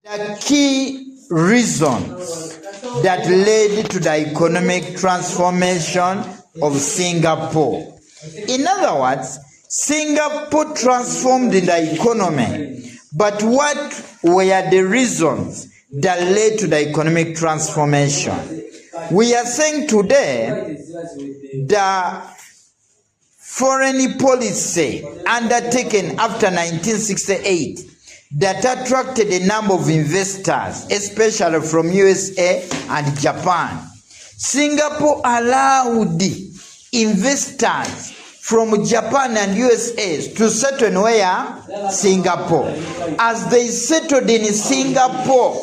The key reasons that led to the economic transformation of Singapore. In other words, Singapore transformed the economy, but what were the reasons that led to the economic transformation? We are saying today the foreign policy undertaken after 1968 that attracted a number of investors, especially from USA and Japan. Singapore allowed investors from Japan and USA to settle in where? Singapore. As they settled in Singapore,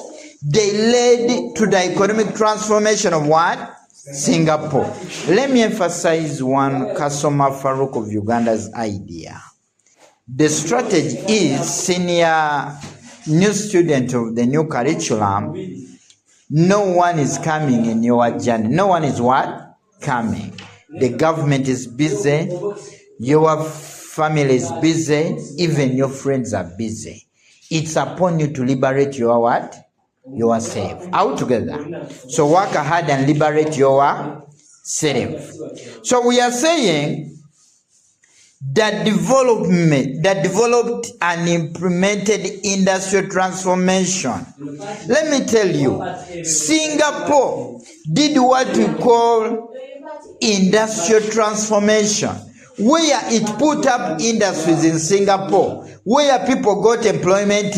they led to the economic transformation of what? Singapore. Let me emphasize one Kasoma Farouk of Uganda's idea. The strategy is senior new student of the new curriculum. No one is coming in your journey. No one is what? Coming. The government is busy. Your family is busy. Even your friends are busy. It's upon you to liberate your what? Yourself. Out together. So work hard and liberate yourself. So we are saying that developed and implemented industrial transformation. Let me tell you, Singapore did what we call industrial transformation, where it put up industries in Singapore, where people got employment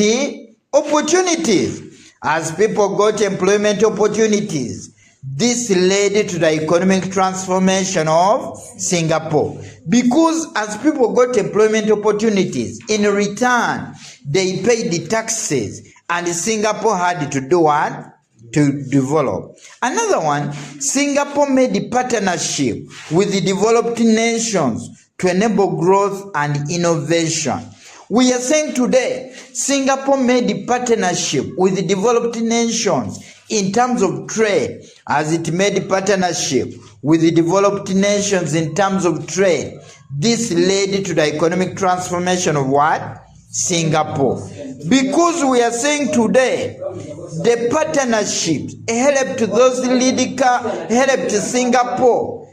opportunities. As people got employment opportunities, this led to the economic transformation of Singapore. Because as people got employment opportunities, in return, they paid the taxes, and Singapore had to do what? To develop. Another one, Singapore made a partnership with the developed nations to enable growth and innovation. We are saying today, Singapore made a partnership with the developed nations in terms of trade, as it made a partnership with the developed nations in terms of trade. This led to the economic transformation of what? Singapore. Because we are saying today, the partnerships helped Singapore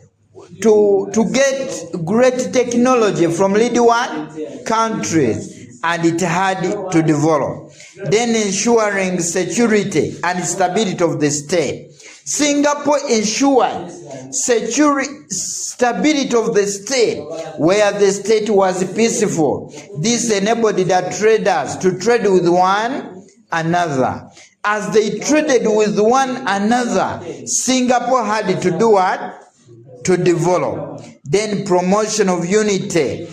to get great technology from leading what? Countries, and it had to develop. Then ensuring security and stability of the state. Singapore ensured stability of the state, where the state was peaceful. This enabled the traders to trade with one another. As they traded with one another, Singapore had to do what? To develop. Then promotion of unity,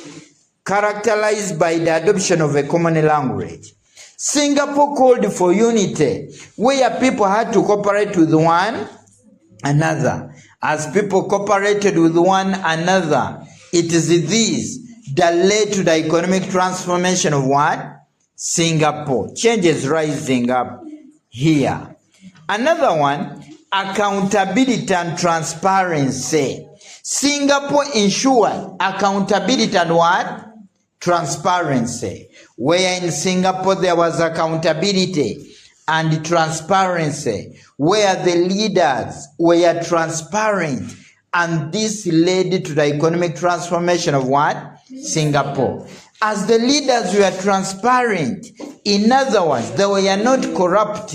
characterized by the adoption of a common language. Singapore called for unity, where people had to cooperate with one another. As people cooperated with one another, it is this that led to the economic transformation of what? Singapore. Change is rising up here. Another one, accountability and transparency. Singapore ensured accountability and what? Transparency. Where in Singapore there was accountability and transparency, where the leaders were transparent, and this led to the economic transformation of what? Singapore. As the leaders were transparent, in other words, they were not corrupt.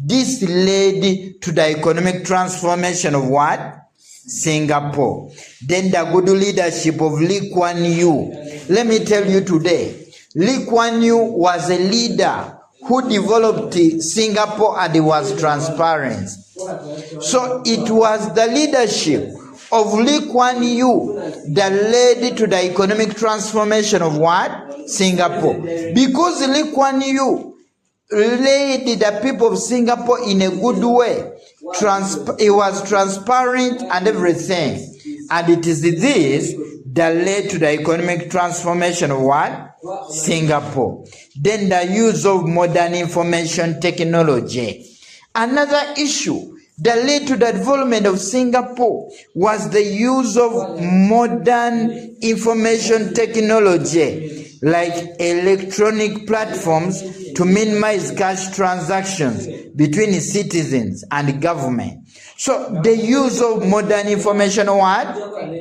This led to the economic transformation of what? Singapore. Then the good leadership of Lee Kuan Yew. Let me tell you today, Lee Kuan Yew was a leader who developed Singapore, and he was transparent. So it was the leadership of Lee Kuan Yew that led to the economic transformation of what? Singapore. Because Lee Kuan Yew led the people of Singapore in a good way. He was transparent and everything. And it is this that led to the economic transformation of what? Singapore. Then the use of modern information technology. Another issue that led to the development of Singapore was the use of modern information technology, like electronic platforms to minimize cash transactions between citizens and government. So the use of modern information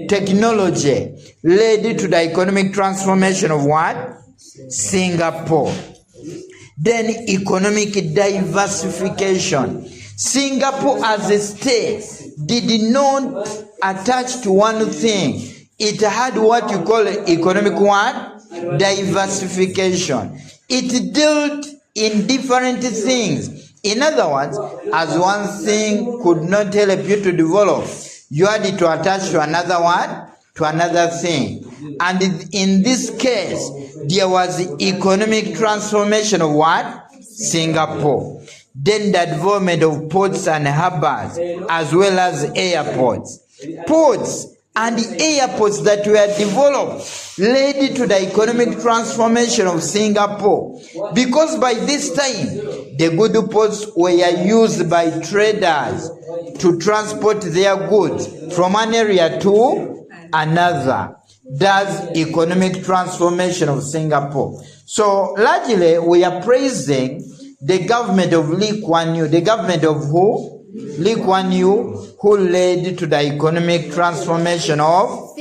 technology led to the economic transformation of Singapore. Then economic diversification. Singapore as a state did not attach to one thing. It had what you call economic diversification. It dealt in different things. In other words, as one thing could not help you to develop, you had to attach to another thing. And in this case, there was economic transformation of Singapore. Then the development of ports and harbors, as well as airports. Ports and airports that were developed led to the economic transformation of Singapore, because by this time the good ports were used by traders to transport their goods from one area to another. That's economic transformation of Singapore. So largely we are praising the government of Lee Kuan Yew. The government of who? Lee Kuan Yew, who led to the economic transformation of